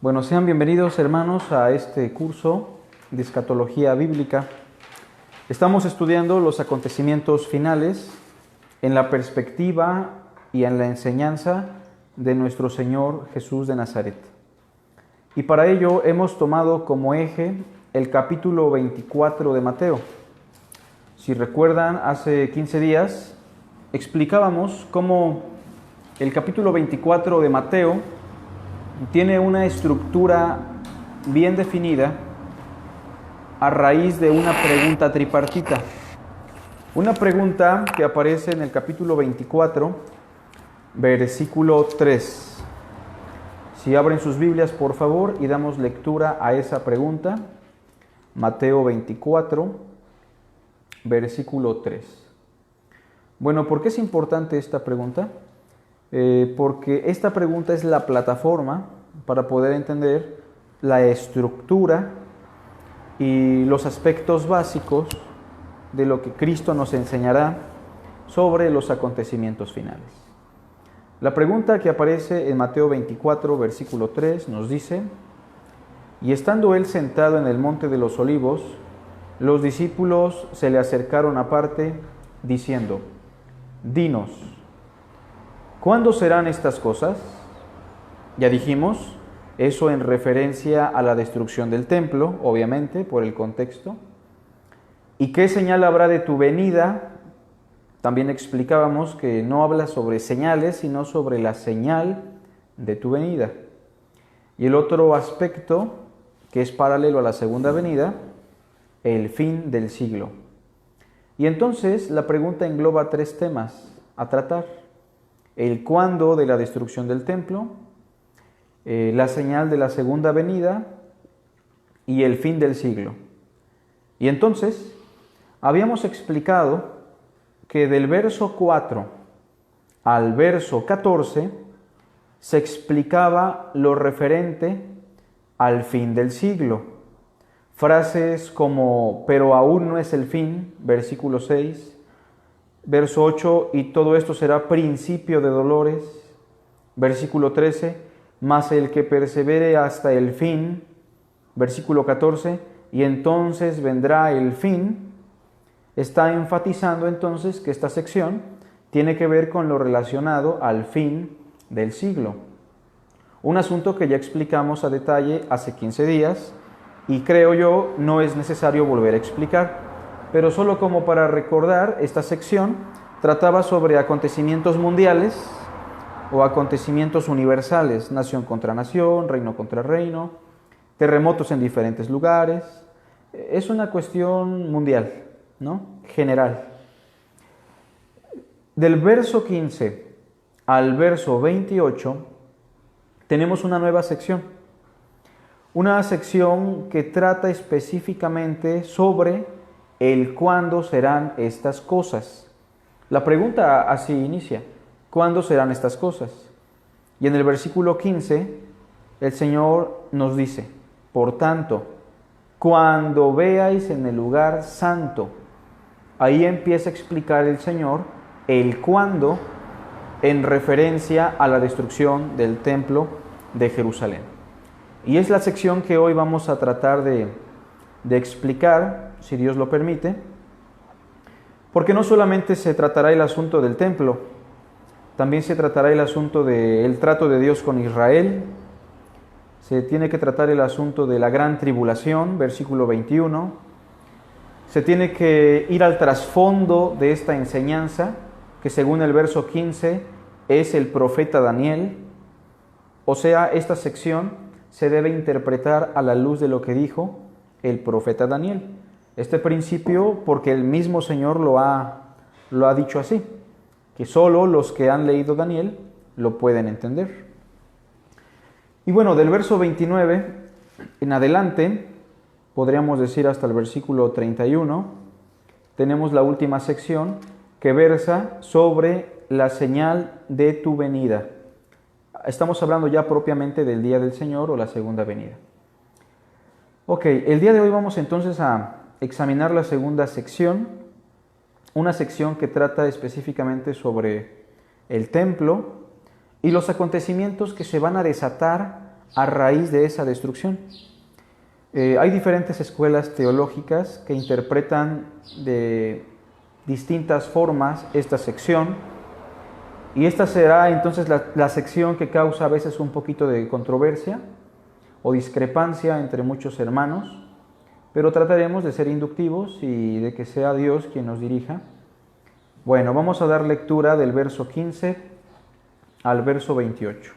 Bueno, sean bienvenidos hermanos a este curso de escatología bíblica. Estamos estudiando los acontecimientos finales en la perspectiva y en la enseñanza de nuestro Señor Jesús de Nazaret. Y para ello hemos tomado como eje el capítulo 24 de Mateo. Si recuerdan, hace 15 días explicábamos cómo el capítulo 24 de Mateo tiene una estructura bien definida a raíz de una pregunta tripartita. Una pregunta que aparece en el capítulo 24, versículo 3. Si abren sus Biblias, por favor, y damos lectura a esa pregunta. Mateo 24, versículo 3. Bueno, ¿por qué es importante esta pregunta? Porque esta pregunta es la plataforma para poder entender la estructura y los aspectos básicos de lo que Cristo nos enseñará sobre los acontecimientos finales. La pregunta que aparece en Mateo 24, versículo 3, nos dice: y estando él sentado en el monte de los olivos, los discípulos se le acercaron aparte, diciendo: dinos, ¿cuándo serán estas cosas? Ya dijimos, eso en referencia a la destrucción del templo, obviamente, por el contexto. ¿Y qué señal habrá de tu venida? También explicábamos que no habla sobre señales, sino sobre la señal de tu venida. Y el otro aspecto, que es paralelo a la segunda venida, el fin del siglo. Y entonces la pregunta engloba 3 temas a tratar: el cuándo de la destrucción del templo, la señal de la segunda venida y el fin del siglo. Y entonces habíamos explicado que del verso 4 al verso 14 se explicaba lo referente al fin del siglo. Frases como pero aún no es el fin, versículo 6, verso 8, y todo esto será principio de dolores, versículo 13, mas el que persevere hasta el fin, versículo 14, y entonces vendrá el fin. Está enfatizando entonces que esta sección tiene que ver con lo relacionado al fin del siglo. Un asunto que ya explicamos a detalle hace 15 días y creo yo no es necesario volver a explicar, pero solo como para recordar, esta sección trataba sobre acontecimientos mundiales o acontecimientos universales, nación contra nación, reino contra reino, terremotos en diferentes lugares. Es una cuestión mundial, ¿no? General. Del verso 15 al verso 28 tenemos una nueva sección. Una sección que trata específicamente sobre el cuándo serán estas cosas. La pregunta así inicia: ¿cuándo serán estas cosas? Y en el versículo 15 el Señor nos dice: por tanto, cuando veáis en el lugar santo. Ahí empieza a explicar el Señor el cuándo en referencia a la destrucción del templo de Jerusalén. Y es la sección que hoy vamos a tratar de explicar, si Dios lo permite, porque no solamente se tratará el asunto del templo, también se tratará el asunto del trato de Dios con Israel, se tiene que tratar el asunto de la gran tribulación, versículo 21, se tiene que ir al trasfondo de esta enseñanza, que según el verso 15 es el profeta Daniel. O sea, esta sección se debe interpretar a la luz de lo que dijo el profeta Daniel. Este principio porque el mismo Señor lo ha dicho así, que solo los que han leído Daniel lo pueden entender. Y bueno, del verso 29 en adelante, podríamos decir hasta el versículo 31, tenemos la última sección que versa sobre la señal de tu venida. Estamos hablando ya propiamente del día del Señor o la segunda venida. Ok, el día de hoy vamos entonces a examinar la segunda sección, una sección que trata específicamente sobre el templo y los acontecimientos que se van a desatar a raíz de esa destrucción. Hay diferentes escuelas teológicas que interpretan de distintas formas esta sección, y esta será entonces la sección que causa a veces un poquito de controversia o discrepancia entre muchos hermanos, pero trataremos de ser inductivos y de que sea Dios quien nos dirija. Bueno, vamos a dar lectura del verso 15 al verso 28.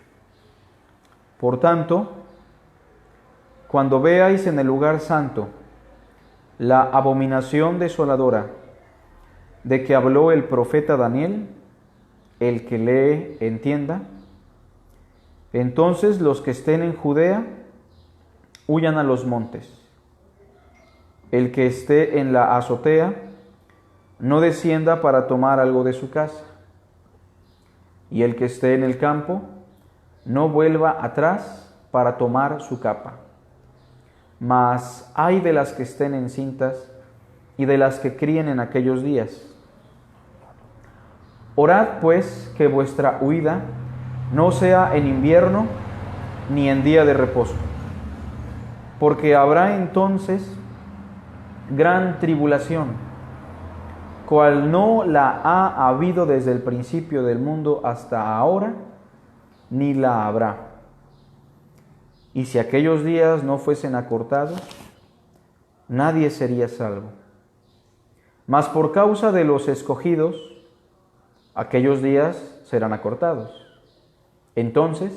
Por tanto, cuando veáis en el lugar santo la abominación desoladora de que habló el profeta Daniel, el que lee entienda, entonces los que estén en Judea huyan a los montes. El que esté en la azotea no descienda para tomar algo de su casa, y el que esté en el campo no vuelva atrás para tomar su capa. Mas ay de las que estén encintas y de las que críen en aquellos días. Orad pues que vuestra huida no sea en invierno ni en día de reposo, porque habrá entonces gran tribulación, cual no la ha habido desde el principio del mundo hasta ahora, ni la habrá. Y si aquellos días no fuesen acortados, nadie sería salvo. Mas por causa de los escogidos, aquellos días serán acortados. Entonces,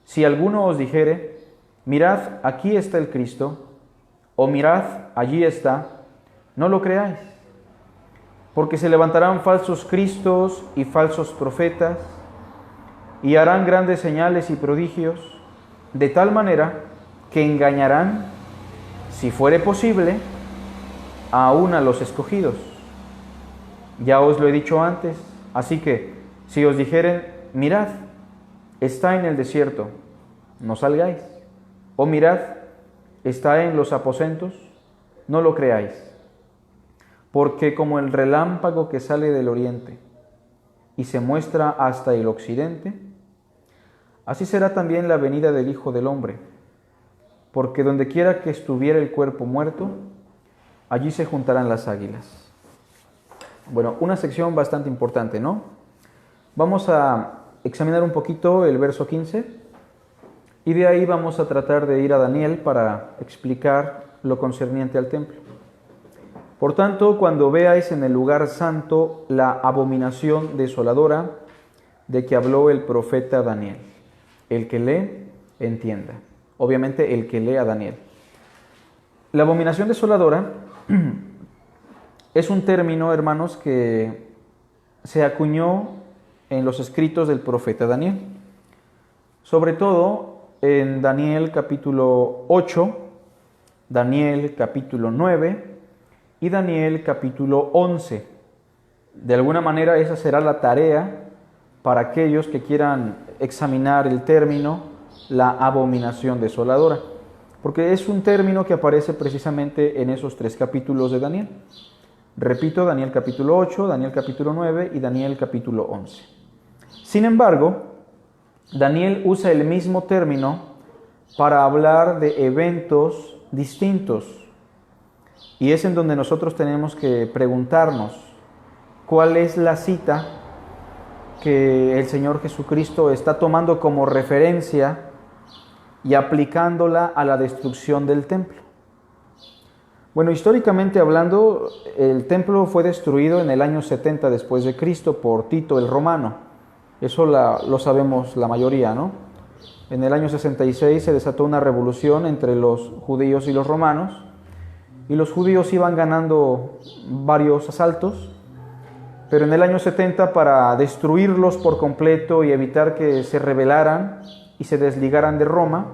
si alguno os dijere, mirad, aquí está el Cristo, o mirad, allí está, no lo creáis, porque se levantarán falsos cristos y falsos profetas, y harán grandes señales y prodigios, de tal manera que engañarán, si fuere posible, aún a los escogidos. Ya os lo he dicho antes, así que si os dijeren, mirad, está en el desierto, no salgáis, o mirad, está en los aposentos, no lo creáis, porque como el relámpago que sale del oriente y se muestra hasta el occidente, así será también la venida del Hijo del Hombre, porque donde quiera que estuviera el cuerpo muerto, allí se juntarán las águilas. Bueno, una sección bastante importante, ¿no? Vamos a examinar un poquito el verso 15 y de ahí vamos a tratar de ir a Daniel para explicar lo concerniente al templo. Por tanto, cuando veáis en el lugar santo la abominación desoladora de que habló el profeta Daniel, el que lee, entienda. Obviamente, el que lee a Daniel. La abominación desoladora es un término, hermanos, que se acuñó en los escritos del profeta Daniel. Sobre todo en Daniel capítulo 8, Daniel capítulo 9 y Daniel capítulo 11. De alguna manera esa será la tarea para aquellos que quieran examinar el término, la abominación desoladora, porque es un término que aparece precisamente en esos 3 capítulos de Daniel. Repito, Daniel capítulo 8, Daniel capítulo 9 y Daniel capítulo 11. Sin embargo, Daniel usa el mismo término para hablar de eventos distintos, y es en donde nosotros tenemos que preguntarnos cuál es la cita que el Señor Jesucristo está tomando como referencia y aplicándola a la destrucción del templo. Bueno, históricamente hablando, el templo fue destruido en el año 70 después de Cristo por Tito el Romano. Eso lo sabemos la mayoría, ¿no? En el año 66 se desató una revolución entre los judíos y los romanos, y los judíos iban ganando varios asaltos, pero en el año 70, para destruirlos por completo y evitar que se rebelaran y se desligaran de Roma,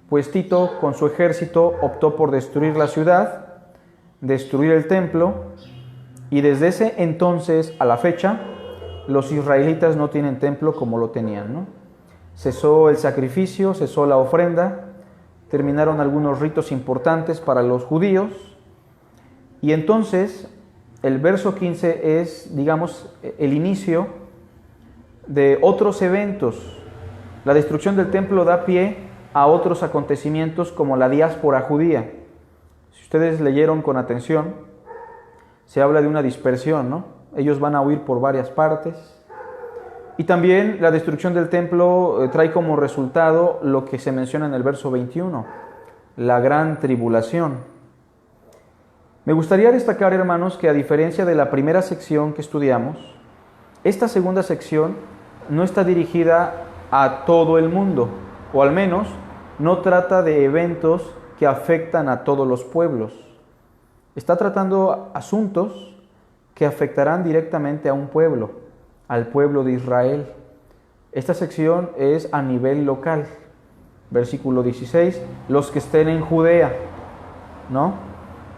pues Tito con su ejército optó por destruir la ciudad, destruir el templo, y desde ese entonces a la fecha los israelitas no tienen templo como lo tenían, ¿no? Cesó el sacrificio, cesó la ofrenda, terminaron algunos ritos importantes para los judíos, y entonces el verso 15 es, digamos, el inicio de otros eventos La destrucción del templo da pie a otros acontecimientos como la diáspora judía. Si ustedes leyeron con atención, se habla de una dispersión, ¿no? Ellos van a huir por varias partes. Y también la destrucción del templo trae como resultado lo que se menciona en el verso 21, la gran tribulación. Me gustaría destacar, hermanos, que a diferencia de la primera sección que estudiamos, esta segunda sección no está dirigida a todo el mundo, o al menos no trata de eventos que afectan a todos los pueblos. Está tratando asuntos que afectarán directamente a un pueblo, al pueblo de Israel. Esta sección es a nivel local. Versículo 16, los que estén en Judea, ¿no?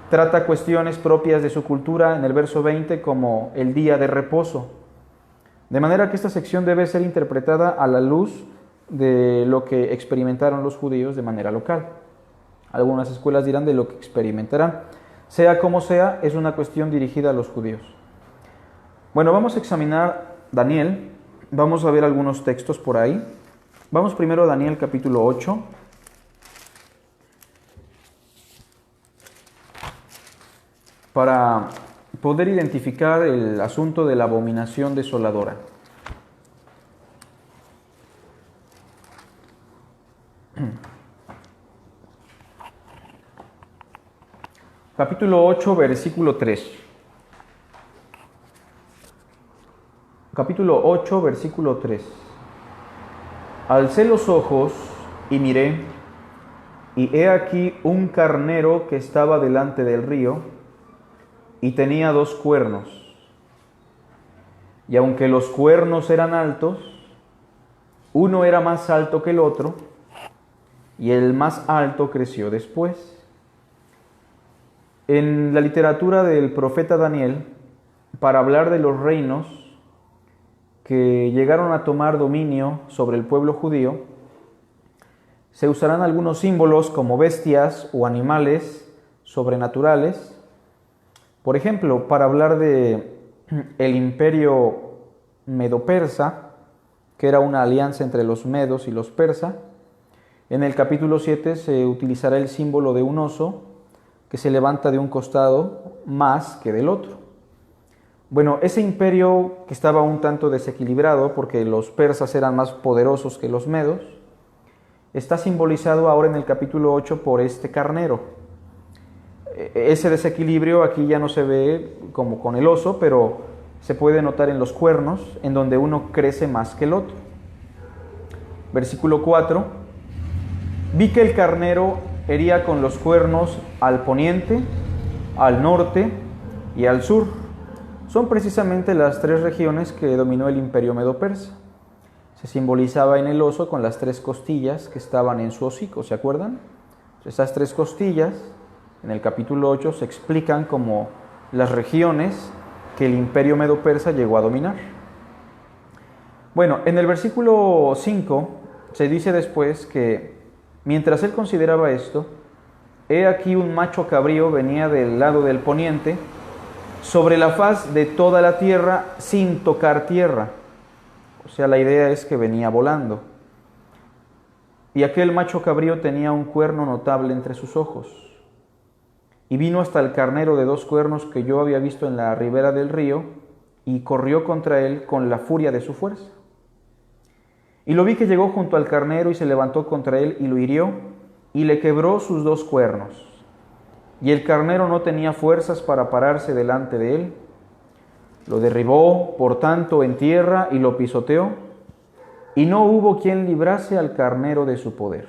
Trata cuestiones propias de su cultura en el verso 20 como el día de reposo. De manera que esta sección debe ser interpretada a la luz de lo que experimentaron los judíos de manera local. Algunas escuelas dirán de lo que experimentarán. Sea como sea, es una cuestión dirigida a los judíos. Bueno, vamos a examinar Daniel. Vamos a ver algunos textos por ahí. Vamos primero a Daniel capítulo 8. Para poder identificar el asunto de la abominación desoladora. Capítulo 8, versículo 3. Capítulo 8, versículo 3. Alcé los ojos y miré, y he aquí un carnero que estaba delante del río, y tenía 2 cuernos. Y aunque los cuernos eran altos, uno era más alto que el otro, y el más alto creció después. En la literatura del profeta Daniel, para hablar de los reinos que llegaron a tomar dominio sobre el pueblo judío, se usarán algunos símbolos como bestias o animales sobrenaturales. Por ejemplo, para hablar de el imperio medo-persa, que era una alianza entre los medos y los persas, en el capítulo 7 se utilizará el símbolo de un oso que se levanta de un costado más que del otro. Bueno, ese imperio que estaba un tanto desequilibrado porque los persas eran más poderosos que los medos, está simbolizado ahora en el capítulo 8 por este carnero. Ese desequilibrio aquí ya no se ve como con el oso, pero se puede notar en los cuernos, en donde uno crece más que el otro. Versículo 4. Vi que el carnero hería con los cuernos al poniente, al norte y al sur. Son precisamente las 3 regiones que dominó el imperio medo-persa. Se simbolizaba en el oso con las 3 costillas que estaban en su hocico, ¿se acuerdan? Esas 3 costillas en el capítulo 8 se explican como las regiones que el imperio medo-persa llegó a dominar. Bueno, en el versículo 5 se dice después que mientras él consideraba esto, he aquí un macho cabrío venía del lado del poniente sobre la faz de toda la tierra sin tocar tierra. O sea, la idea es que venía volando. Y aquel macho cabrío tenía un cuerno notable entre sus ojos. Y vino hasta el carnero de 2 cuernos que yo había visto en la ribera del río, y corrió contra él con la furia de su fuerza. Y lo vi que llegó junto al carnero y se levantó contra él y lo hirió, y le quebró sus 2 cuernos. Y el carnero no tenía fuerzas para pararse delante de él. Lo derribó, por tanto, en tierra y lo pisoteó, y no hubo quien librase al carnero de su poder.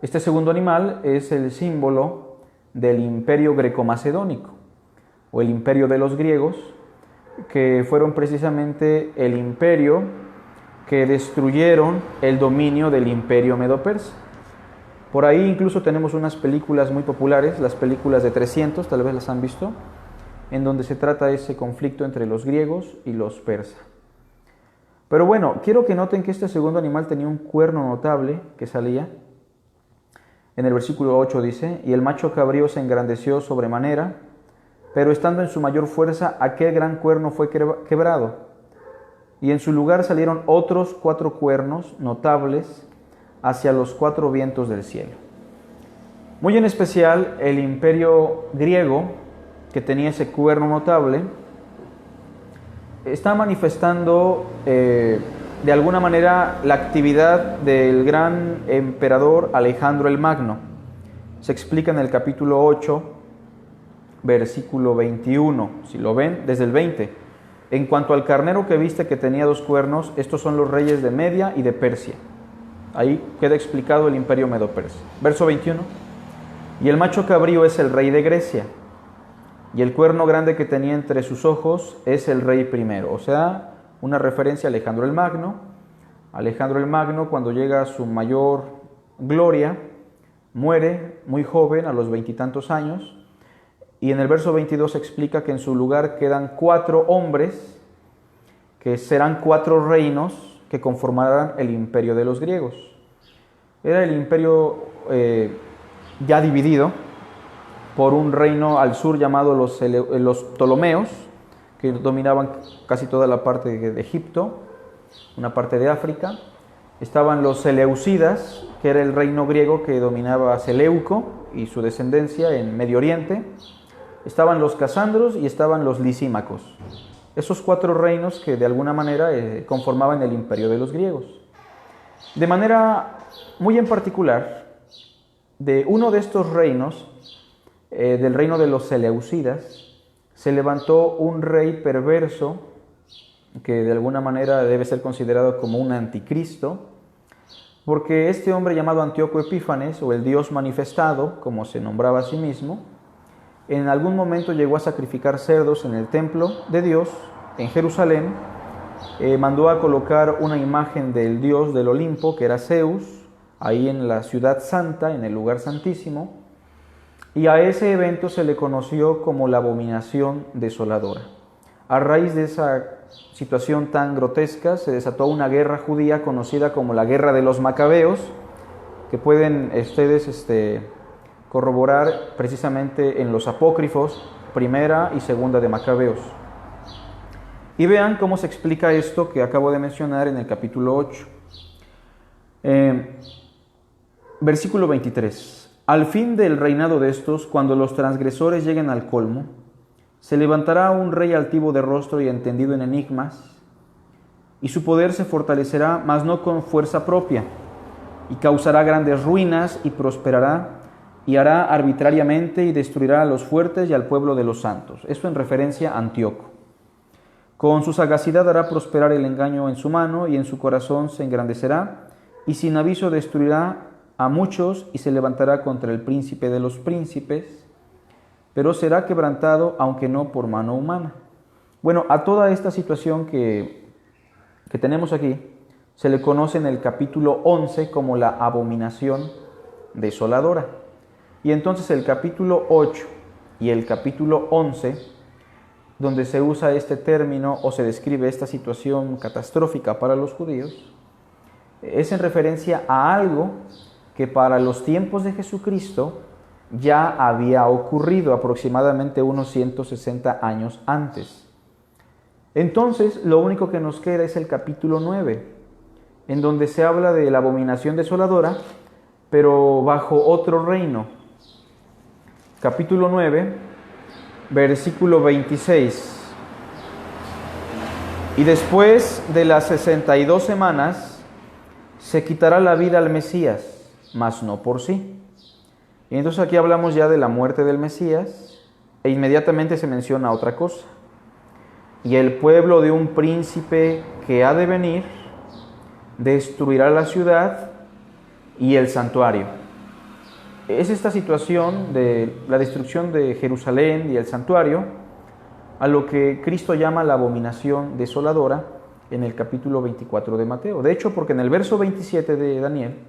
Este segundo animal es el símbolo del imperio greco-macedónico, o el imperio de los griegos, que fueron precisamente el imperio que destruyeron el dominio del imperio medo-persa. Por ahí incluso tenemos unas películas muy populares, las películas de 300, tal vez las han visto, en donde se trata ese conflicto entre los griegos y los persas. Pero bueno, quiero que noten que este segundo animal tenía un cuerno notable que salía. En el versículo 8 dice, y el macho cabrío se engrandeció sobremanera, pero estando en su mayor fuerza, aquel gran cuerno fue quebrado. y en su lugar salieron otros 4 cuernos notables hacia los 4 vientos del cielo. Muy en especial el imperio griego, que tenía ese cuerno notable, está manifestando de alguna manera la actividad del gran emperador Alejandro el Magno. Se explica en el capítulo 8, versículo 21, si lo ven, desde el 20. En cuanto al carnero que viste que tenía 2 cuernos, estos son los reyes de Media y de Persia. Ahí queda explicado el imperio medo-persa. Verso 21. Y el macho cabrío es el rey de Grecia, y el cuerno grande que tenía entre sus ojos es el rey primero. O sea, una referencia a Alejandro el Magno. Alejandro el Magno, cuando llega a su mayor gloria, muere muy joven, a los 20 y tantos años, y en el verso 22 se explica que en su lugar quedan 4 hombres, que serán 4 reinos que conformarán el imperio de los griegos. Era el imperio ya dividido por un reino al sur llamado los Ptolomeos, que dominaban casi toda la parte de Egipto, una parte de África. Estaban los Seleucidas, que era el reino griego que dominaba a Seleuco y su descendencia en Medio Oriente. Estaban los Casandros y estaban los Lisímacos. Esos 4 reinos que de alguna manera conformaban el imperio de los griegos. De manera muy en particular, de uno de estos reinos, del reino de los Seleucidas, se levantó un rey perverso que de alguna manera debe ser considerado como un anticristo, porque este hombre llamado Antíoco Epífanes, o el Dios manifestado, como se nombraba a sí mismo, en algún momento llegó a sacrificar cerdos en el templo de Dios en Jerusalén. Mandó a colocar una imagen del dios del Olimpo, que era Zeus, ahí en la ciudad santa, en el lugar santísimo, y a ese evento se le conoció como la abominación desoladora. A raíz de esa situación tan grotesca se desató una guerra judía conocida como la Guerra de los Macabeos, que pueden ustedes corroborar precisamente en los apócrifos primera y segunda de Macabeos. Y vean cómo se explica esto que acabo de mencionar en el capítulo 8. Versículo 23. Al fin del reinado de estos, cuando los transgresores lleguen al colmo, se levantará un rey altivo de rostro y entendido en enigmas, y su poder se fortalecerá, mas no con fuerza propia, y causará grandes ruinas y prosperará, y hará arbitrariamente y destruirá a los fuertes y al pueblo de los santos. Esto en referencia a Antíoco. Con su sagacidad hará prosperar el engaño en su mano, y en su corazón se engrandecerá, y sin aviso destruirá a muchos y se levantará contra el príncipe de los príncipes, pero será quebrantado, aunque no por mano humana. Bueno, a toda esta situación que tenemos aquí se le conoce en el capítulo 11 como la abominación desoladora. Y entonces el capítulo 8 y el capítulo 11, donde se usa este término o se describe esta situación catastrófica para los judíos, es en referencia a algo que para los tiempos de Jesucristo ya había ocurrido aproximadamente unos 160 años antes. Entonces, lo único que nos queda es el capítulo 9, en donde se habla de la abominación desoladora, pero bajo otro reino. Capítulo 9, versículo 26. Y después de las 62 semanas, se quitará la vida al Mesías, mas no por sí. Y entonces aquí hablamos ya de la muerte del Mesías, e inmediatamente se menciona otra cosa. Y el pueblo de un príncipe que ha de venir destruirá la ciudad y el santuario. Es esta situación de la destrucción de Jerusalén y el santuario a lo que Cristo llama la abominación desoladora en el capítulo 24 de Mateo. De hecho, porque en el verso 27 de Daniel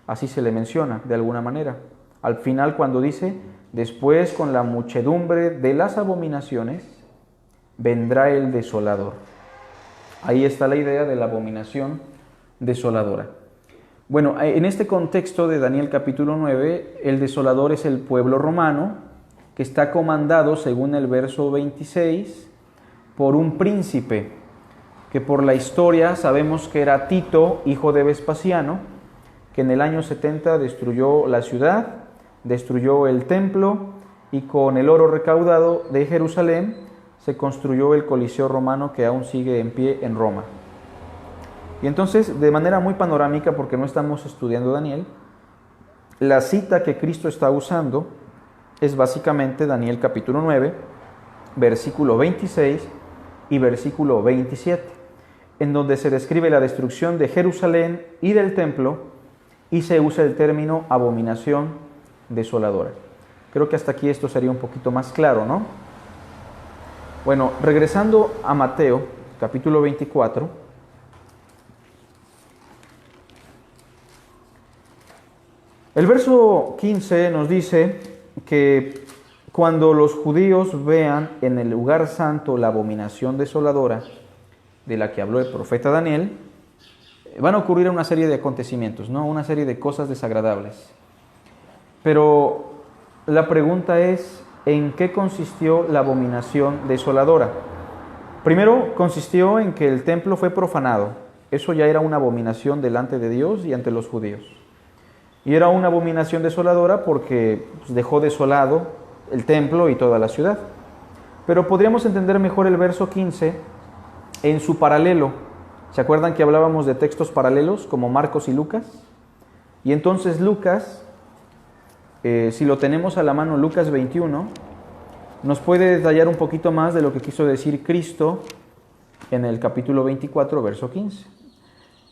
así se le menciona de alguna manera. Al final, cuando dice, después con la muchedumbre de las abominaciones vendrá el desolador. Ahí está la idea de la abominación desoladora. Bueno, en este contexto de Daniel capítulo 9, el desolador es el pueblo romano, que está comandado, según el verso 26, por un príncipe que por la historia sabemos que era Tito, hijo de Vespasiano, que en el año 70 destruyó la ciudad, destruyó el templo y con el oro recaudado de Jerusalén se construyó el Coliseo romano que aún sigue en pie en Roma. Y entonces, de manera muy panorámica, porque no estamos estudiando Daniel, la cita que Cristo está usando es básicamente Daniel capítulo 9, versículo 26 y versículo 27, en donde se describe la destrucción de Jerusalén y del templo y se usa el término abominación desoladora. Creo que hasta aquí esto sería un poquito más claro, ¿no? Bueno, regresando a Mateo capítulo 24, el verso 15 nos dice que cuando los judíos vean en el lugar santo la abominación desoladora de la que habló el profeta Daniel, van a ocurrir una serie de acontecimientos, ¿no? Una serie de cosas desagradables. Pero la pregunta es, ¿en qué consistió la abominación desoladora? Primero, consistió en que el templo fue profanado. Eso ya era una abominación delante de Dios y ante los judíos. Y era una abominación desoladora porque dejó desolado el templo y toda la ciudad. Pero podríamos entender mejor el verso 15 en su paralelo. ¿Se acuerdan que hablábamos de textos paralelos como Marcos y Lucas? Y entonces Lucas, si lo tenemos a la mano, Lucas 21, nos puede detallar un poquito más de lo que quiso decir Cristo en el capítulo 24, verso 15.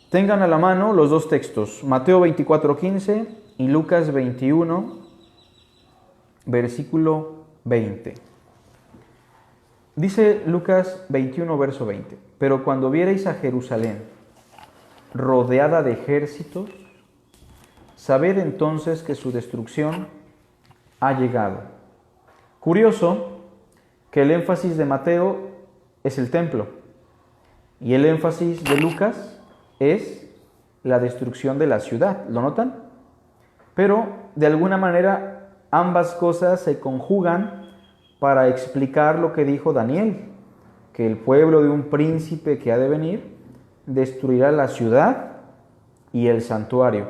Tengan a la mano los dos textos, Mateo 24:15 y Lucas 21, versículo 20. Dice Lucas 21, verso 20, pero cuando viereis a Jerusalén rodeada de ejércitos, sabed entonces que su destrucción ha llegado. Curioso que el énfasis de Mateo es el templo y el énfasis de Lucas es la destrucción de la ciudad, ¿lo notan? Pero de alguna manera ambas cosas se conjugan para explicar lo que dijo Daniel, que el pueblo de un príncipe que ha de venir destruirá la ciudad y el santuario.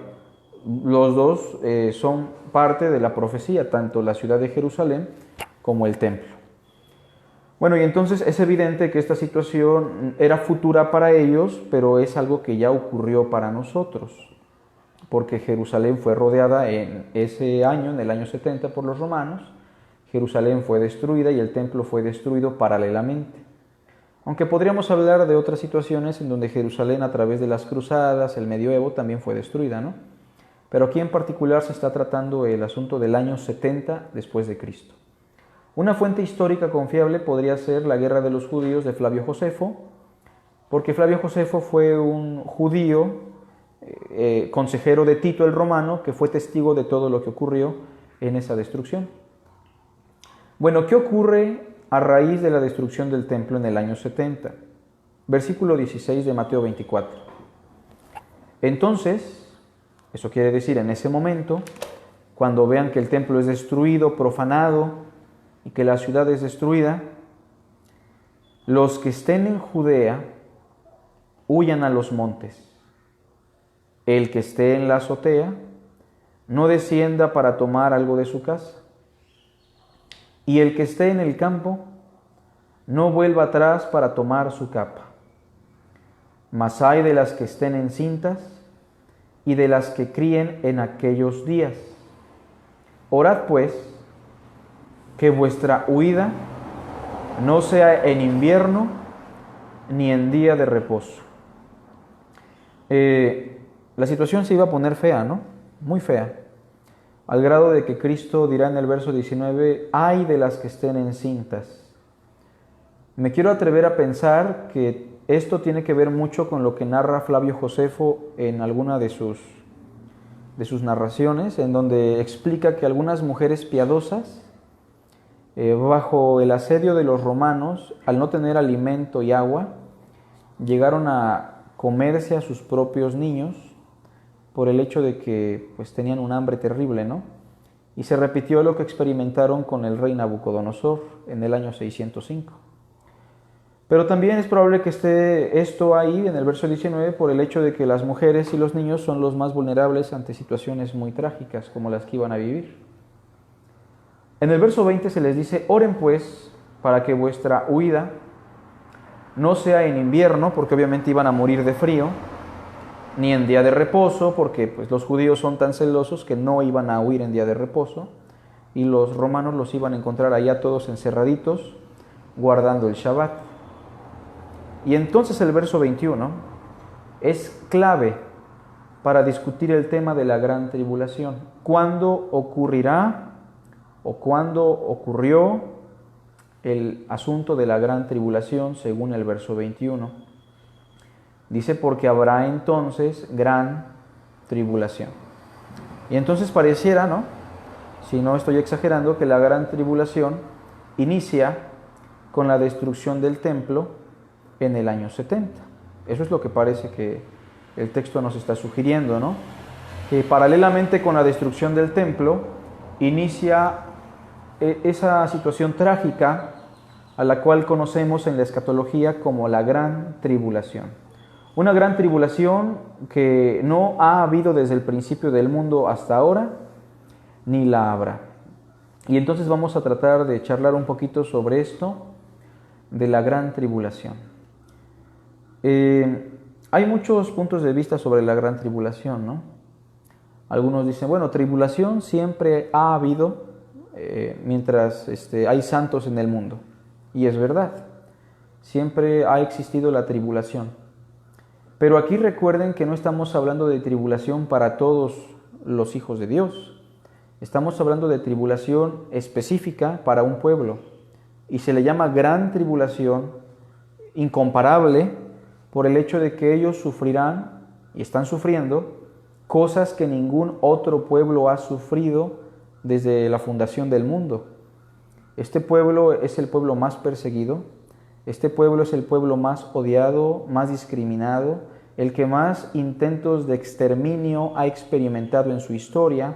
Los dos son parte de la profecía, tanto la ciudad de Jerusalén como el templo. Bueno, y entonces es evidente que esta situación era futura para ellos, pero es algo que ya ocurrió para nosotros, porque Jerusalén fue rodeada en ese año, en el año 70, por los romanos. Jerusalén fue destruida y el templo fue destruido paralelamente. Aunque podríamos hablar de otras situaciones en donde Jerusalén, a través de las cruzadas, el medioevo, también fue destruida, ¿no? Pero aquí en particular se está tratando el asunto del año 70 después de Cristo. Una fuente histórica confiable podría ser la Guerra de los Judíos de Flavio Josefo, porque Flavio Josefo fue un judío, consejero de Tito el Romano, que fue testigo de todo lo que ocurrió en esa destrucción. Bueno, ¿qué ocurre a raíz de la destrucción del templo en el año 70? Versículo 16 de Mateo 24. Entonces, eso quiere decir en ese momento, cuando vean que el templo es destruido, profanado, y que la ciudad es destruida, los que estén en Judea huyan a los montes. El que esté en la azotea no descienda para tomar algo de su casa. Y el que esté en el campo no vuelva atrás para tomar su capa. Mas ay de las que estén encintas y de las que críen en aquellos días. Orad pues, que vuestra huida no sea en invierno ni en día de reposo. La situación se iba a poner fea, ¿no? Muy fea. Al grado de que Cristo dirá en el verso 19, ay de las que estén encintas. Me quiero atrever a pensar que esto tiene que ver mucho con lo que narra Flavio Josefo en alguna de sus narraciones, en donde explica que algunas mujeres piadosas, bajo el asedio de los romanos, al no tener alimento y agua, llegaron a comerse a sus propios niños por el hecho de que pues, tenían un hambre terrible, ¿no? Y se repitió lo que experimentaron con el rey Nabucodonosor en el año 605. Pero también es probable que esté esto ahí en el verso 19 por el hecho de que las mujeres y los niños son los más vulnerables ante situaciones muy trágicas como las que iban a vivir. En el verso 20 se les dice: oren pues para que vuestra huida no sea en invierno, porque obviamente iban a morir de frío, ni en día de reposo, porque pues, los judíos son tan celosos que no iban a huir en día de reposo, y los romanos los iban a encontrar allá todos encerraditos, guardando el Shabbat. Y entonces el verso 21 es clave para discutir el tema de la gran tribulación. ¿Cuándo ocurrirá o cuándo ocurrió el asunto de la gran tribulación según el verso 21? Dice: porque habrá entonces gran tribulación. Y entonces pareciera, ¿no?, si no estoy exagerando, que la gran tribulación inicia con la destrucción del templo en el año 70. Eso es lo que parece que el texto nos está sugiriendo, ¿no? Que paralelamente con la destrucción del templo inicia esa situación trágica a la cual conocemos en la escatología como la gran tribulación. Una gran tribulación que no ha habido desde el principio del mundo hasta ahora, ni la habrá. Y entonces vamos a tratar de charlar un poquito sobre esto de la gran tribulación. Hay muchos puntos de vista sobre la gran tribulación, ¿no? Algunos dicen, bueno, tribulación siempre ha habido mientras hay santos en el mundo. Y es verdad, siempre ha existido la tribulación. Pero aquí recuerden que no estamos hablando de tribulación para todos los hijos de Dios. Estamos hablando de tribulación específica para un pueblo. Y se le llama gran tribulación, incomparable, por el hecho de que ellos sufrirán y están sufriendo cosas que ningún otro pueblo ha sufrido desde la fundación del mundo. Este pueblo es el pueblo más perseguido, este pueblo es el pueblo más odiado, más discriminado, el que más intentos de exterminio ha experimentado en su historia,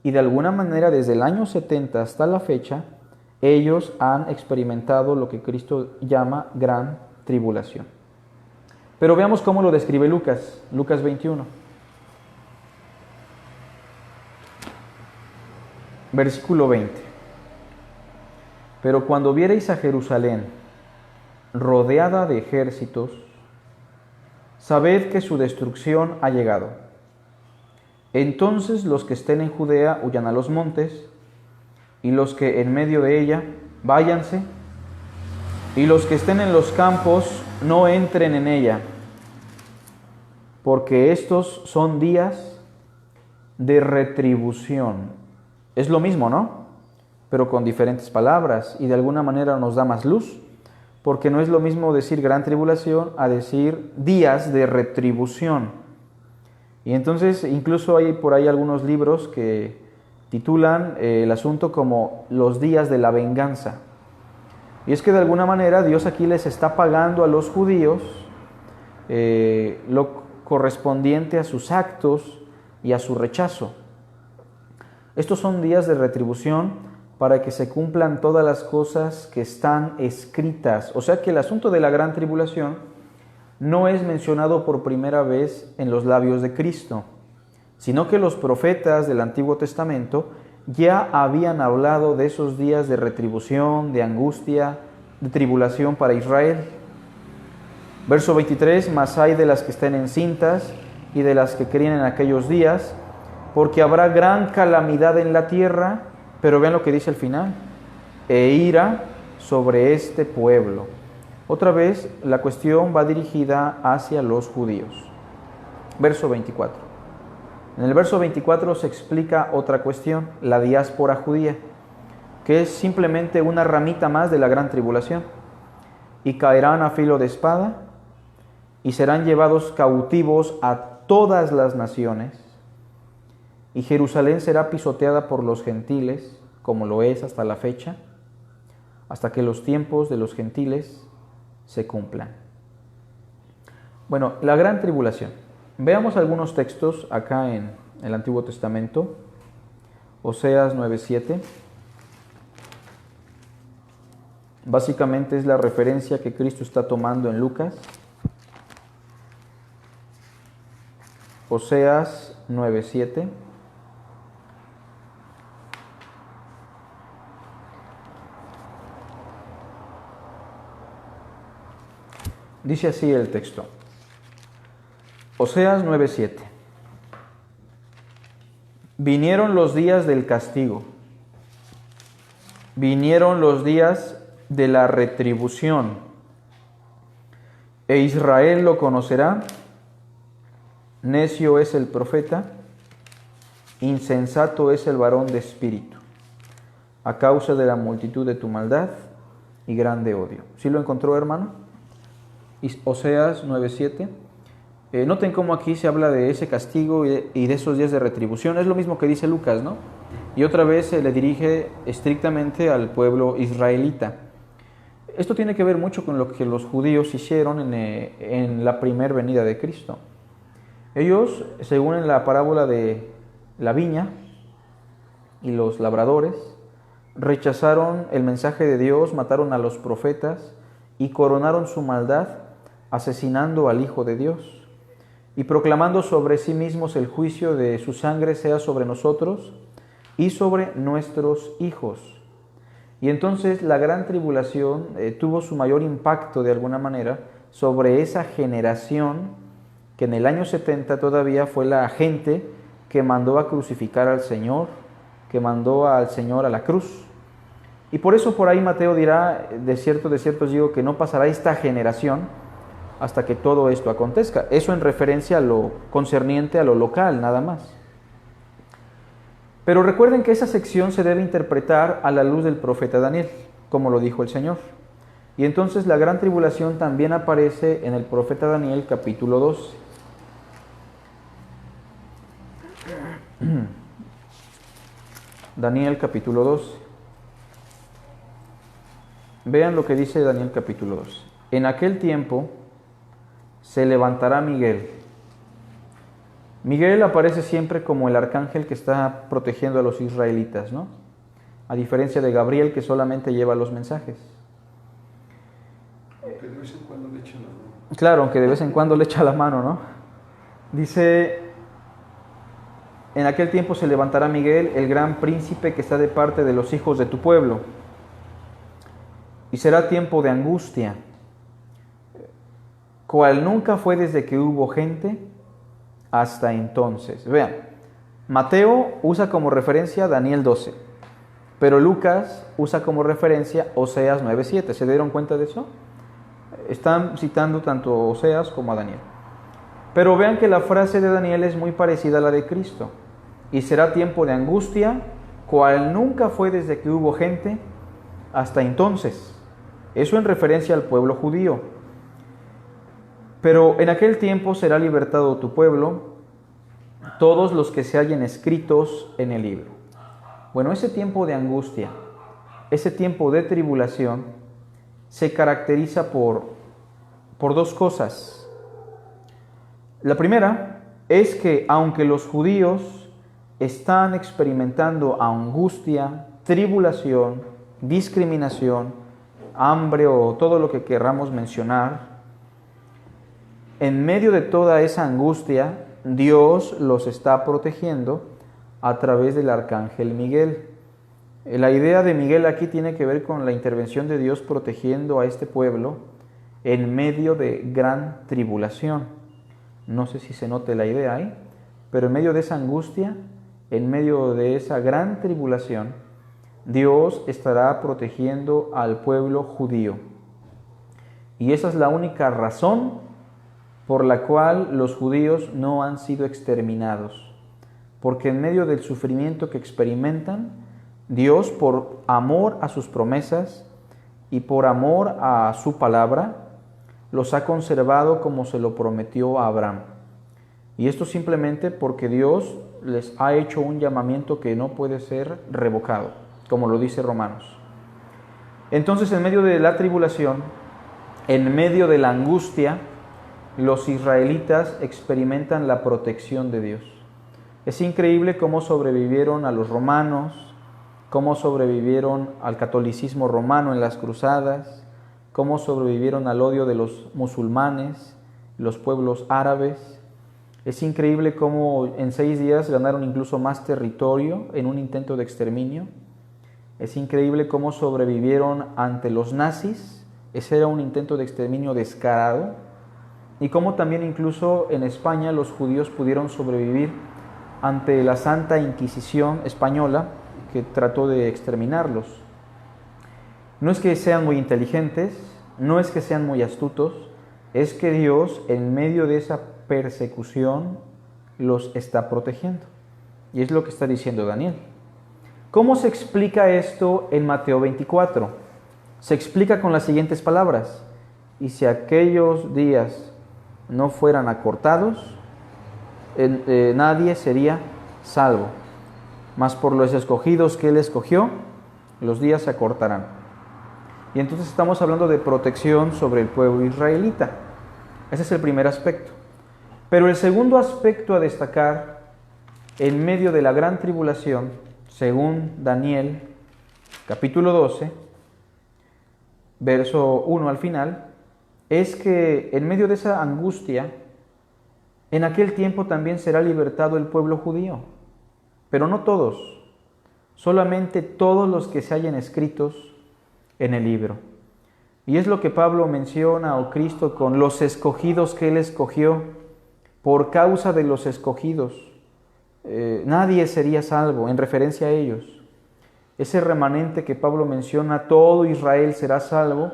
y de alguna manera desde el año 70 hasta la fecha, ellos han experimentado lo que Cristo llama gran tribulación. Pero veamos cómo lo describe Lucas 21. Versículo 20. Pero cuando viereis a Jerusalén rodeada de ejércitos, sabed que su destrucción ha llegado. Entonces los que estén en Judea huyan a los montes, y los que en medio de ella váyanse, y los que estén en los campos no entren en ella, porque estos son días de retribución. Es lo mismo, ¿no? Pero con diferentes palabras, y de alguna manera nos da más luz, porque no es lo mismo decir gran tribulación a decir días de retribución. Y entonces incluso hay por ahí algunos libros que titulan el asunto como los días de la venganza. Y es que de alguna manera Dios aquí les está pagando a los judíos lo correspondiente a sus actos y a su rechazo. Estos son días de retribución para que se cumplan todas las cosas que están escritas. O sea que el asunto de la gran tribulación no es mencionado por primera vez en los labios de Cristo, sino que los profetas del Antiguo Testamento ya habían hablado de esos días de retribución, de angustia, de tribulación para Israel. Verso 23, mas hay de las que estén encintas y de las que críen en aquellos días, porque habrá gran calamidad en la tierra, pero vean lo que dice al final, e ira sobre este pueblo. Otra vez la cuestión va dirigida hacia los judíos. Verso 24. En el verso 24 se explica otra cuestión, la diáspora judía, que es simplemente una ramita más de la gran tribulación. Y caerán a filo de espada, y serán llevados cautivos a todas las naciones, y Jerusalén será pisoteada por los gentiles, como lo es hasta la fecha, hasta que los tiempos de los gentiles se cumplan. Bueno, la gran tribulación. Veamos algunos textos acá en el Antiguo Testamento. Oseas 9:7. Básicamente es la referencia que Cristo está tomando en Lucas. Oseas 9:7. Dice así el texto. Oseas 9:7. Vinieron los días del castigo, vinieron los días de la retribución, e Israel lo conocerá. Necio es el profeta, insensato es el varón de espíritu, a causa de la multitud de tu maldad y grande odio. ¿Sí lo encontró, hermano? Oseas 9:7. Noten cómo aquí se habla de ese castigo y de esos días de retribución. Es lo mismo que dice Lucas, ¿no? Y otra vez se le dirige estrictamente al pueblo israelita. Esto tiene que ver mucho con lo que los judíos hicieron en la primera venida de Cristo. Ellos, según en la parábola de la viña y los labradores, rechazaron el mensaje de Dios, mataron a los profetas y coronaron su maldad asesinando al Hijo de Dios y proclamando sobre sí mismos el juicio de su sangre sea sobre nosotros y sobre nuestros hijos. Y entonces la gran tribulación tuvo su mayor impacto de alguna manera sobre esa generación que en el año 70 todavía fue la gente que mandó a crucificar al Señor, que mandó al Señor a la cruz. Y por eso por ahí Mateo dirá, de cierto os digo que no pasará esta generación hasta que todo esto acontezca. Eso en referencia a lo concerniente a lo local, nada más. Pero recuerden que esa sección se debe interpretar a la luz del profeta Daniel, como lo dijo el Señor. Y entonces la gran tribulación también aparece en el profeta Daniel capítulo 12. Daniel capítulo 12. Vean lo que dice Daniel capítulo 12. En aquel tiempo se levantará Miguel. Miguel aparece siempre como el arcángel que está protegiendo a los israelitas, ¿no? A diferencia de Gabriel, que solamente lleva los mensajes. Aunque de vez en cuando le echa la mano. Claro, aunque de vez en cuando le echa la mano, ¿no? Dice, en aquel tiempo se levantará Miguel, el gran príncipe que está de parte de los hijos de tu pueblo. Y será tiempo de angustia, cual nunca fue desde que hubo gente hasta entonces. Vean, Mateo usa como referencia Daniel 12, pero Lucas usa como referencia Oseas 9:7. ¿Se dieron cuenta de eso? Están citando tanto a Oseas como a Daniel. Pero vean que la frase de Daniel es muy parecida a la de Cristo. Y será tiempo de angustia, cual nunca fue desde que hubo gente hasta entonces. Eso en referencia al pueblo judío. Pero en aquel tiempo será libertado tu pueblo, todos los que se hallen escritos en el libro. Bueno, ese tiempo de angustia, ese tiempo de tribulación, se caracteriza por dos cosas. La primera es que aunque los judíos están experimentando angustia, tribulación, discriminación, hambre o todo lo que querramos mencionar, en medio de toda esa angustia, Dios los está protegiendo a través del arcángel Miguel. La idea de Miguel aquí tiene que ver con la intervención de Dios protegiendo a este pueblo en medio de gran tribulación. No sé si se note la idea ahí, pero en medio de esa angustia, en medio de esa gran tribulación, Dios estará protegiendo al pueblo judío. Y esa es la única razón por la cual los judíos no han sido exterminados. Porque en medio del sufrimiento que experimentan, Dios, por amor a sus promesas y por amor a su palabra, los ha conservado como se lo prometió a Abraham. Y esto simplemente porque Dios les ha hecho un llamamiento que no puede ser revocado, como lo dice Romanos. Entonces, en medio de la tribulación, en medio de la angustia, los israelitas experimentan la protección de Dios. Es increíble cómo sobrevivieron a los romanos, cómo sobrevivieron al catolicismo romano en las cruzadas, cómo sobrevivieron al odio de los musulmanes, los pueblos árabes. Es increíble cómo en 6 días ganaron incluso más territorio en un intento de exterminio. Es increíble cómo sobrevivieron ante los nazis. Ese era un intento de exterminio descarado. Y cómo también incluso en España los judíos pudieron sobrevivir ante la Santa Inquisición española, que trató de exterminarlos. No es que sean muy inteligentes, no es que sean muy astutos, es que Dios en medio de esa persecución los está protegiendo. Y es lo que está diciendo Daniel. ¿Cómo se explica esto en Mateo 24? Se explica con las siguientes palabras: y si aquellos días no fueran acortados, nadie sería salvo. Mas por los escogidos que Él escogió, los días se acortarán. Y entonces estamos hablando de protección sobre el pueblo israelita. Ese es el primer aspecto. Pero el segundo aspecto a destacar en medio de la gran tribulación, según Daniel, capítulo 12, verso 1 al final, es que en medio de esa angustia, en aquel tiempo también será libertado el pueblo judío. Pero no todos, solamente todos los que se hallen escritos en el libro. Y es lo que Pablo menciona, o Cristo, con los escogidos que Él escogió. Por causa de los escogidos, nadie sería salvo, en referencia a ellos. Ese remanente que Pablo menciona, todo Israel será salvo,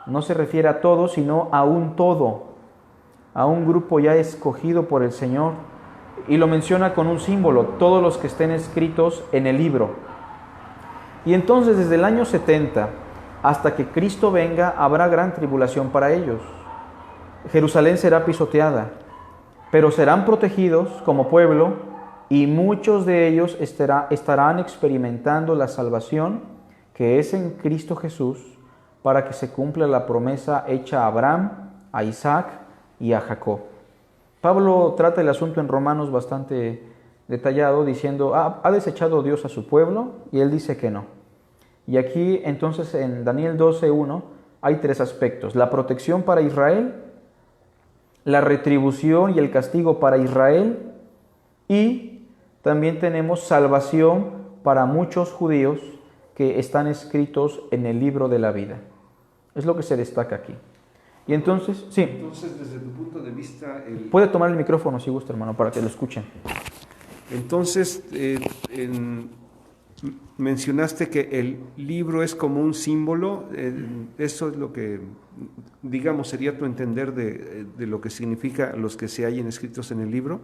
no se refiere a todos, sino a un todo, a un grupo ya escogido por el Señor. Y lo menciona con un símbolo: todos los que estén escritos en el libro. Y entonces desde el año 70 hasta que Cristo venga, habrá gran tribulación para ellos. Jerusalén será pisoteada, pero serán protegidos como pueblo, y muchos de ellos estarán experimentando la salvación que es en Cristo Jesús, para que se cumpla la promesa hecha a Abraham, a Isaac y a Jacob. Pablo trata el asunto en Romanos bastante detallado, diciendo: ¿ha desechado Dios a su pueblo? Y él dice que no. Y aquí entonces en Daniel 12:1 hay 3 aspectos: la protección para Israel, la retribución y el castigo para Israel, y también tenemos salvación para muchos judíos que están escritos en el libro de la vida. Es lo que se destaca aquí. Y entonces, sí. Entonces, desde tu punto de vista... Puede tomar el micrófono si gusta, hermano, para que lo escuchen. Entonces, mencionaste que el libro es como un símbolo. Eso es lo que, digamos, sería tu entender de lo que significa los que se hallen escritos en el libro.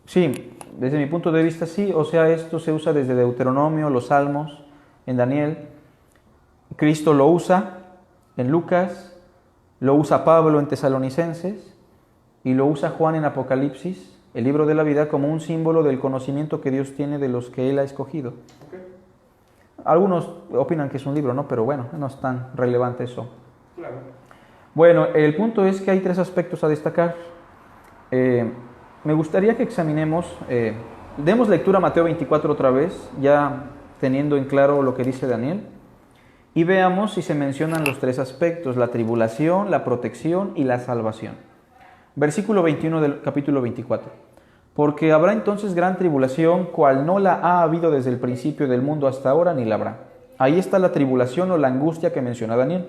Sí, desde mi punto de vista sí. O sea, esto se usa desde Deuteronomio, los Salmos, en Daniel. Cristo lo usa en Lucas, lo usa Pablo en Tesalonicenses y lo usa Juan en Apocalipsis, el libro de la vida, como un símbolo del conocimiento que Dios tiene de los que Él ha escogido. Okay. Algunos opinan que es un libro, ¿no? Pero bueno, no es tan relevante eso. Claro. Bueno, el punto es que hay 3 aspectos a destacar. Me gustaría que examinemos, demos lectura a Mateo 24 otra vez, ya teniendo en claro lo que dice Daniel, y veamos si se mencionan los 3 aspectos: la tribulación, la protección y la salvación. Versículo 21 del capítulo 24. Porque habrá entonces gran tribulación, cual no la ha habido desde el principio del mundo hasta ahora, ni la habrá. Ahí está la tribulación o la angustia que menciona Daniel.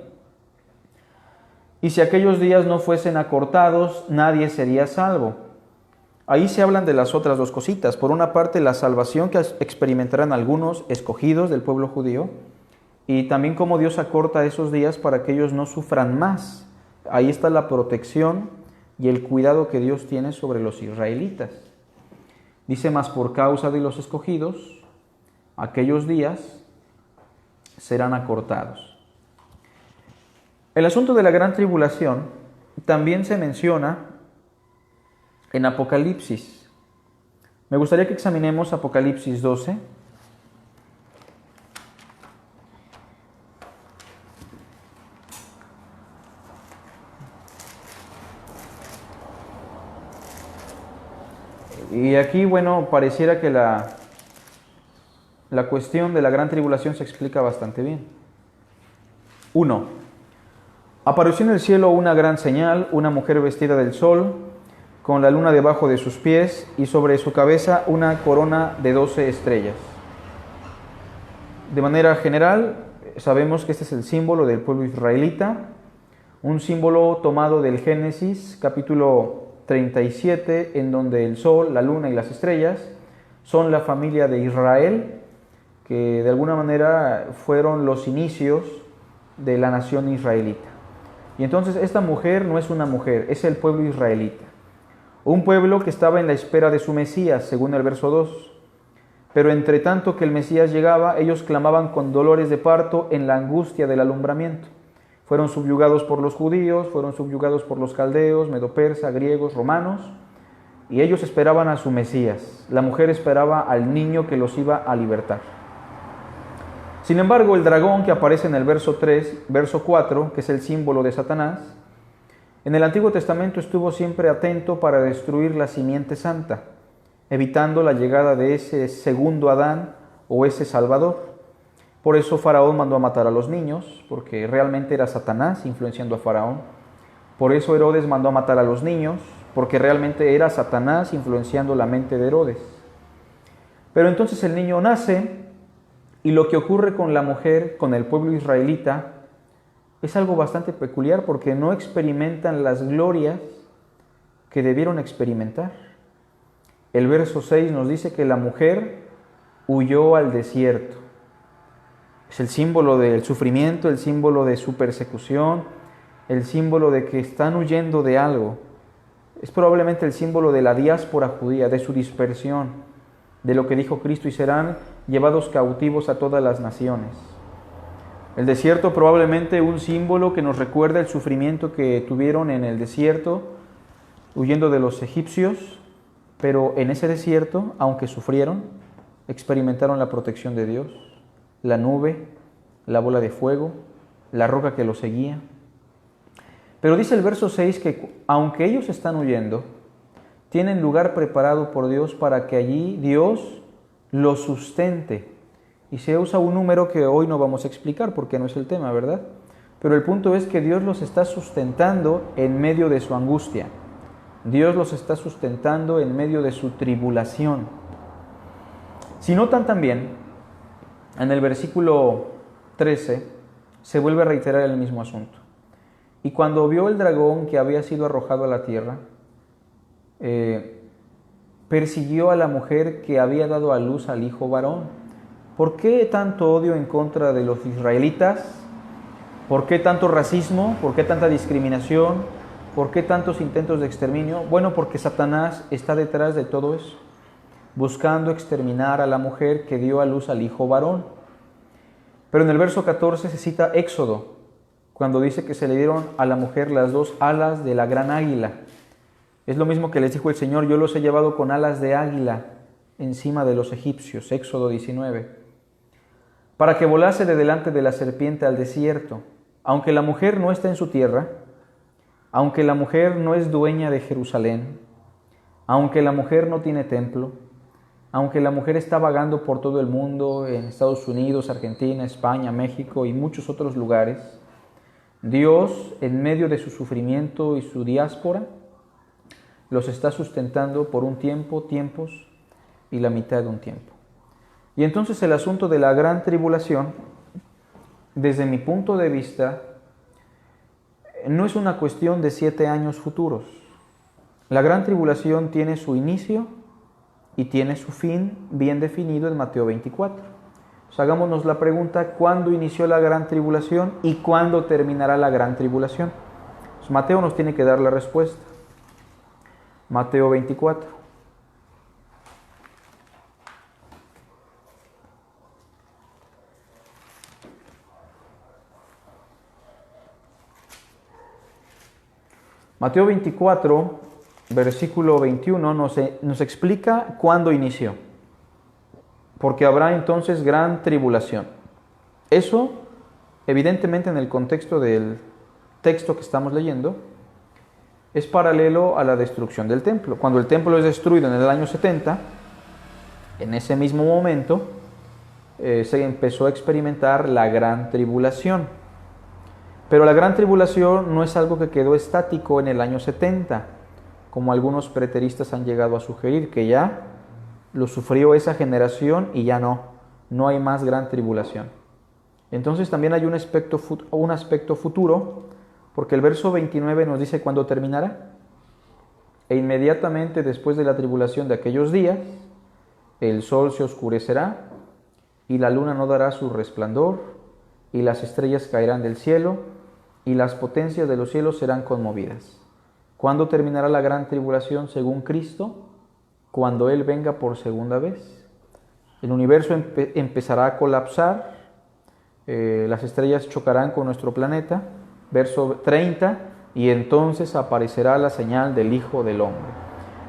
Y si aquellos días no fuesen acortados, nadie sería salvo. Ahí se hablan de las otras 2 cositas. Por una parte, la salvación que experimentarán algunos escogidos del pueblo judío, y también cómo Dios acorta esos días para que ellos no sufran más. Ahí está la protección y el cuidado que Dios tiene sobre los israelitas. Dice: mas por causa de los escogidos, aquellos días serán acortados. El asunto de la gran tribulación también se menciona en Apocalipsis. Me gustaría que examinemos Apocalipsis 12. Y aquí, bueno, pareciera que la la cuestión de la gran tribulación se explica bastante bien. 1. Apareció en el cielo una gran señal, una mujer vestida del sol, con la luna debajo de sus pies y sobre su cabeza una corona de 12 estrellas. De manera general, sabemos que este es el símbolo del pueblo israelita, un símbolo tomado del Génesis, capítulo 37, en donde el sol, la luna y las estrellas son la familia de Israel, que de alguna manera fueron los inicios de la nación israelita. Y entonces esta mujer no es una mujer, es el pueblo israelita. Un pueblo que estaba en la espera de su Mesías, según el verso 2. Pero entre tanto que el Mesías llegaba, ellos clamaban con dolores de parto en la angustia del alumbramiento. Fueron subyugados por los judíos, fueron subyugados por los caldeos, medopersa, griegos, romanos, y ellos esperaban a su Mesías. La mujer esperaba al niño que los iba a libertar. Sin embargo, el dragón que aparece en el verso 4, que es el símbolo de Satanás, en el Antiguo Testamento estuvo siempre atento para destruir la simiente santa, evitando la llegada de ese segundo Adán o ese Salvador. Por eso Faraón mandó a matar a los niños, porque realmente era Satanás influenciando a Faraón. Por eso Herodes mandó a matar a los niños, porque realmente era Satanás influenciando la mente de Herodes. Pero entonces el niño nace, y lo que ocurre con la mujer, con el pueblo israelita, es algo bastante peculiar, porque no experimentan las glorias que debieron experimentar. El verso 6 nos dice que la mujer huyó al desierto. Es el símbolo del sufrimiento, el símbolo de su persecución, el símbolo de que están huyendo de algo. Es probablemente el símbolo de la diáspora judía, de su dispersión, de lo que dijo Cristo, y serán llevados cautivos a todas las naciones. El desierto probablemente un símbolo que nos recuerda el sufrimiento que tuvieron en el desierto, huyendo de los egipcios, pero en ese desierto, aunque sufrieron, experimentaron la protección de Dios. La nube, la bola de fuego, la roca que los seguía. Pero dice el verso 6 que aunque ellos están huyendo, tienen lugar preparado por Dios para que allí Dios los sustente. Y se usa un número que hoy no vamos a explicar porque no es el tema, ¿verdad? Pero el punto es que Dios los está sustentando en medio de su angustia. Dios los está sustentando en medio de su tribulación. Si notan también, en el versículo 13 se vuelve a reiterar el mismo asunto. Y cuando vio el dragón que había sido arrojado a la tierra, persiguió a la mujer que había dado a luz al hijo varón. ¿Por qué tanto odio en contra de los israelitas? ¿Por qué tanto racismo? ¿Por qué tanta discriminación? ¿Por qué tantos intentos de exterminio? Bueno, porque Satanás está detrás de todo eso, buscando exterminar a la mujer que dio a luz al hijo varón. Pero en el verso 14 se cita Éxodo, cuando dice que se le dieron a la mujer las dos alas de la gran águila. Es lo mismo que les dijo el Señor: yo los he llevado con alas de águila encima de los egipcios, Éxodo 19, para que volase de delante de la serpiente al desierto. Aunque la mujer no está en su tierra, aunque la mujer no es dueña de Jerusalén, aunque la mujer no tiene templo, aunque la mujer está vagando por todo el mundo, en Estados Unidos, Argentina, España, México y muchos otros lugares, Dios, en medio de su sufrimiento y su diáspora, los está sustentando por un tiempo, tiempos y la mitad de un tiempo. Y entonces el asunto de la gran tribulación, desde mi punto de vista, no es una cuestión de 7 años futuros. La gran tribulación tiene su inicio y tiene su fin bien definido en Mateo 24. Pues hagámonos la pregunta: ¿cuándo inició la gran tribulación y cuándo terminará la gran tribulación? Pues Mateo nos tiene que dar la respuesta. Mateo 24. Mateo 24, versículo 21, nos explica cuándo inició. Porque habrá entonces gran tribulación. Eso, evidentemente, en el contexto del texto que estamos leyendo, es paralelo a la destrucción del templo. Cuando el templo es destruido en el año 70, en ese mismo momento, se empezó a experimentar la gran tribulación. Pero la gran tribulación no es algo que quedó estático en el año 70, como algunos preteristas han llegado a sugerir, que ya lo sufrió esa generación y ya no hay más gran tribulación. Entonces también hay un aspecto futuro, porque el verso 29 nos dice cuándo terminará. E inmediatamente después de la tribulación de aquellos días, el sol se oscurecerá y la luna no dará su resplandor y las estrellas caerán del cielo y las potencias de los cielos serán conmovidas. ¿Cuándo terminará la gran tribulación según Cristo? Cuando Él venga por segunda vez. El universo empezará a colapsar, las estrellas chocarán con nuestro planeta, verso 30, y entonces aparecerá la señal del Hijo del Hombre.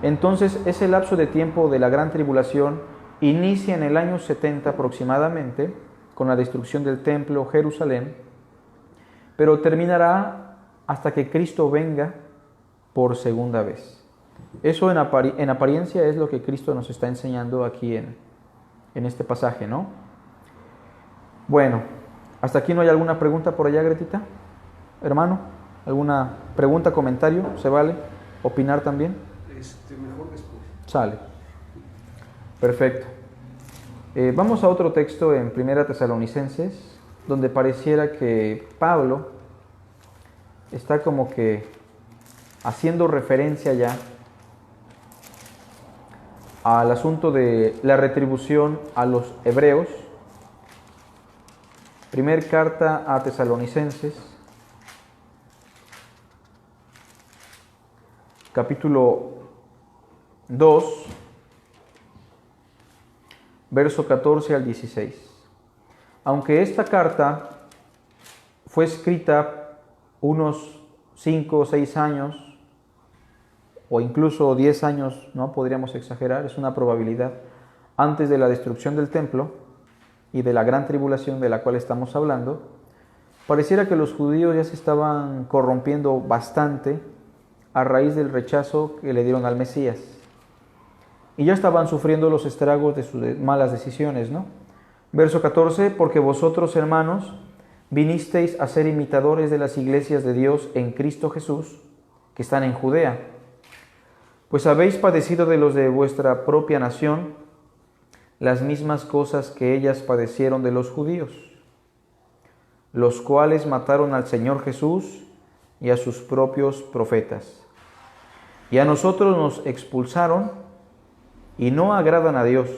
Entonces ese lapso de tiempo de la gran tribulación inicia en el año 70 aproximadamente, con la destrucción del templo Jerusalén, pero terminará hasta que Cristo venga por segunda vez. Eso en apariencia es lo que Cristo nos está enseñando aquí en este pasaje, ¿no? Bueno, ¿hasta aquí no hay alguna pregunta por allá, Gretita? Hermano, ¿alguna pregunta, comentario? ¿Se vale? ¿Opinar también? Mejor después. Sale. Perfecto. Vamos a otro texto en 1 Tesalonicenses, donde pareciera que Pablo está como que haciendo referencia ya al asunto de la retribución a los hebreos. Primer carta a Tesalonicenses, capítulo 2, verso 14 al 16. Aunque esta carta fue escrita unos 5 o 6 años, o incluso 10 años, no podríamos exagerar, es una probabilidad, antes de la destrucción del templo y de la gran tribulación de la cual estamos hablando, pareciera que los judíos ya se estaban corrompiendo bastante a raíz del rechazo que le dieron al Mesías. Y ya estaban sufriendo los estragos de sus malas decisiones, ¿no? Verso 14, porque vosotros, hermanos, vinisteis a ser imitadores de las iglesias de Dios en Cristo Jesús, que están en Judea, pues habéis padecido de los de vuestra propia nación las mismas cosas que ellas padecieron de los judíos, los cuales mataron al Señor Jesús y a sus propios profetas. Y a nosotros nos expulsaron y no agradan a Dios,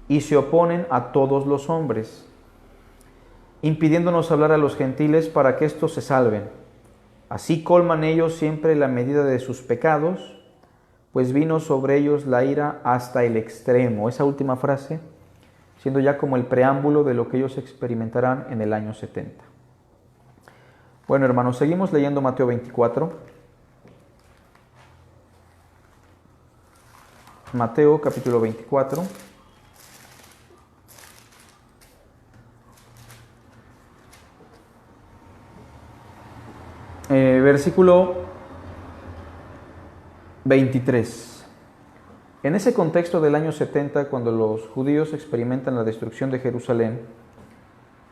y se oponen a todos los hombres, impidiéndonos hablar a los gentiles para que éstos se salven. Así colman ellos siempre la medida de sus pecados, pues vino sobre ellos la ira hasta el extremo. Esa última frase siendo ya como el preámbulo de lo que ellos experimentarán en el año 70. Bueno, hermanos, seguimos leyendo Mateo 24. Mateo capítulo 24. Versículo 23. En ese contexto del año 70, cuando los judíos experimentan la destrucción de Jerusalén,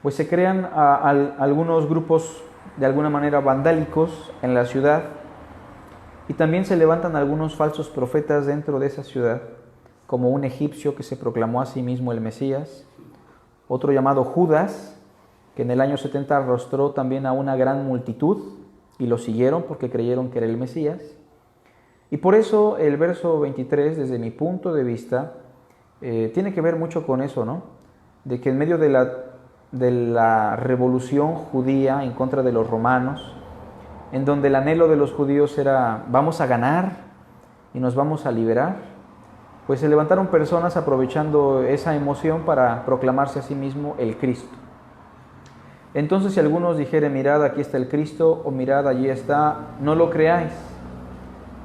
pues se crean algunos grupos de alguna manera vandálicos en la ciudad, y también se levantan algunos falsos profetas dentro de esa ciudad, como un egipcio que se proclamó a sí mismo el Mesías, otro llamado Judas, que en el año 70 arrostró también a una gran multitud y lo siguieron porque creyeron que era el Mesías. Y por eso el verso 23, desde mi punto de vista, tiene que ver mucho con eso, ¿no? De que en medio de la revolución judía en contra de los romanos, en donde el anhelo de los judíos era vamos a ganar y nos vamos a liberar, pues se levantaron personas aprovechando esa emoción para proclamarse a sí mismo el Cristo. Entonces, si algunos dijeren, mirad, aquí está el Cristo, o mirad, allí está, no lo creáis,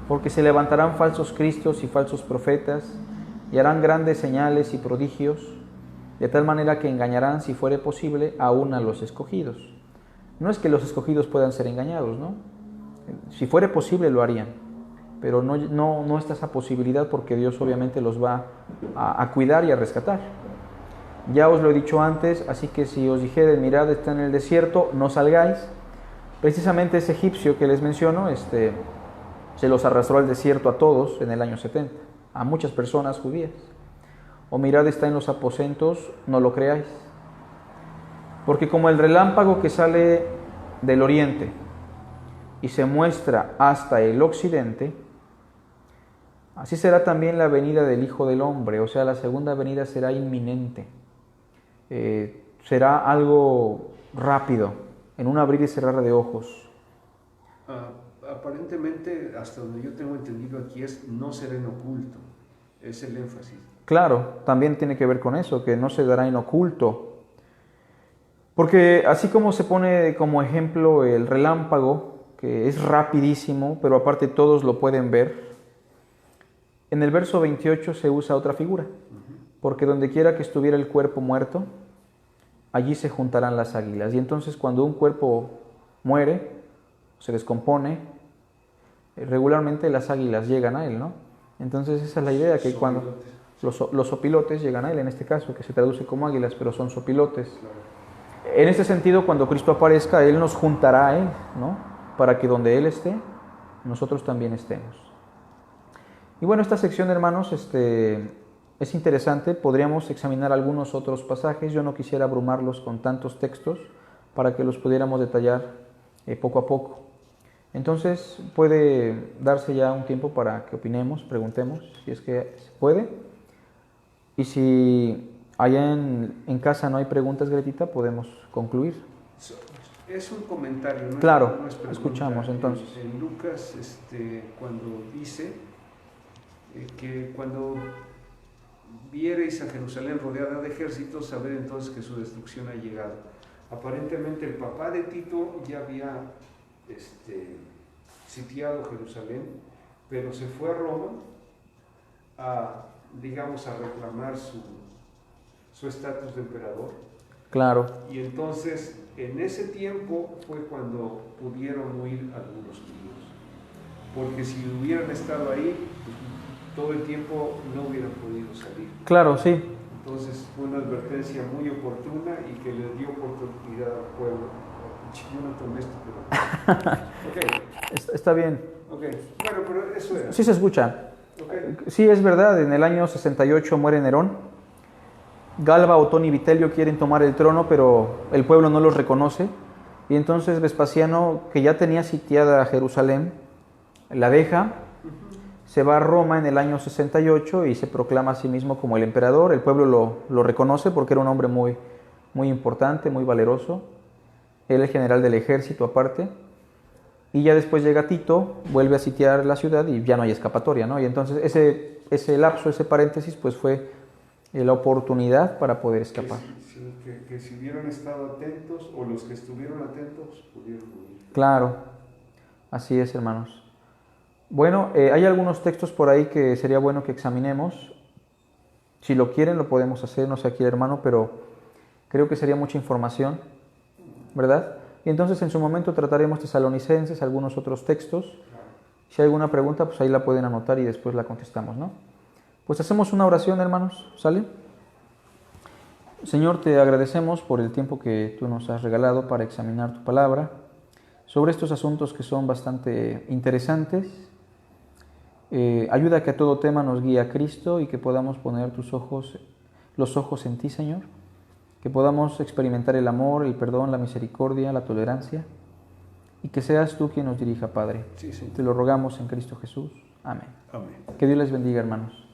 porque se levantarán falsos cristos y falsos profetas, y harán grandes señales y prodigios, de tal manera que engañarán, si fuere posible, aún a los escogidos. No es que los escogidos puedan ser engañados, ¿no? Si fuere posible lo harían, pero no está esa posibilidad, porque Dios obviamente los va a cuidar y a rescatar. Ya os lo he dicho antes, así que si os dijeren, mirad, está en el desierto, no salgáis. Precisamente ese egipcio que les menciono, se los arrastró al desierto a todos en el año 70, a muchas personas judías. O mirad, está en los aposentos, no lo creáis. Porque como el relámpago que sale del oriente y se muestra hasta el occidente, así será también la venida del Hijo del Hombre, o sea, la segunda venida será inminente. Será algo rápido, en un abrir y cerrar de ojos. Aparentemente, hasta donde yo tengo entendido aquí, no será en oculto, es el énfasis. Claro, también tiene que ver con eso, que no se dará en oculto. Porque así como se pone como ejemplo el relámpago, que es rapidísimo, pero aparte todos lo pueden ver, en el verso 28 se usa otra figura. Porque donde quiera que estuviera el cuerpo muerto, allí se juntarán las águilas. Y entonces cuando un cuerpo muere, se descompone, regularmente las águilas llegan a él, ¿no? Entonces esa es la idea, que cuando los sopilotes llegan a él, en este caso, que se traduce como águilas, pero son sopilotes. Claro. En este sentido, cuando Cristo aparezca, Él nos juntará a Él, ¿no? Para que donde Él esté, nosotros también estemos. Y bueno, esta sección, hermanos, es interesante. Podríamos examinar algunos otros pasajes. Yo no quisiera abrumarlos con tantos textos para que los pudiéramos detallar poco a poco. Entonces puede darse ya un tiempo para que opinemos, preguntemos, si es que se puede. Y si allá en casa no hay preguntas, Gretita, podemos concluir. Es un comentario, ¿no? Claro, no es pregunta. Escuchamos entonces. En Lucas, cuando dice que cuando viereis a Jerusalén rodeada de ejércitos, saber entonces que su destrucción ha llegado. Aparentemente el papá de Tito ya había sitiado Jerusalén, pero se fue a Roma a reclamar su estatus de emperador. Claro. Y entonces en ese tiempo fue cuando pudieron huir algunos judíos, porque si hubieran estado ahí, pues, todo el tiempo no hubieran podido salir. Claro, sí. Entonces fue una advertencia muy oportuna y que le dio oportunidad al pueblo. Yo no tomé esto, pero... Okay. Está bien. Okay. Bueno, pero eso era. Sí se escucha. Okay. Sí, es verdad, en el año 68 muere Nerón. Galba, Otón y Vitelio quieren tomar el trono, pero el pueblo no los reconoce. Y entonces Vespasiano, que ya tenía sitiada Jerusalén, la deja, se va a Roma en el año 68 y se proclama a sí mismo como el emperador. El pueblo lo reconoce porque era un hombre muy, muy importante, muy valeroso. Él es general del ejército aparte. Y ya después llega Tito, vuelve a sitiar la ciudad y ya no hay escapatoria, ¿no? Y entonces ese lapso, ese paréntesis, pues fue la oportunidad para poder escapar. Que si hubieran estado atentos, o los que estuvieron atentos, pudieron huir. Claro, así es, hermanos. Bueno, hay algunos textos por ahí que sería bueno que examinemos. Si lo quieren, lo podemos hacer, no sé aquí, hermano, pero creo que sería mucha información, ¿verdad? Y entonces en su momento trataremos Tesalonicenses, algunos otros textos. Si hay alguna pregunta, pues ahí la pueden anotar y después la contestamos, ¿no? Pues hacemos una oración, hermanos, ¿sale? Señor, te agradecemos por el tiempo que tú nos has regalado para examinar tu palabra sobre estos asuntos que son bastante interesantes. Ayuda a que a todo tema nos guíe a Cristo y que podamos poner los ojos en ti, Señor. Que podamos experimentar el amor, el perdón, la misericordia, la tolerancia, y que seas tú quien nos dirija, Padre. Sí, sí. Te lo rogamos en Cristo Jesús. Amén. Amén. Que Dios les bendiga, hermanos.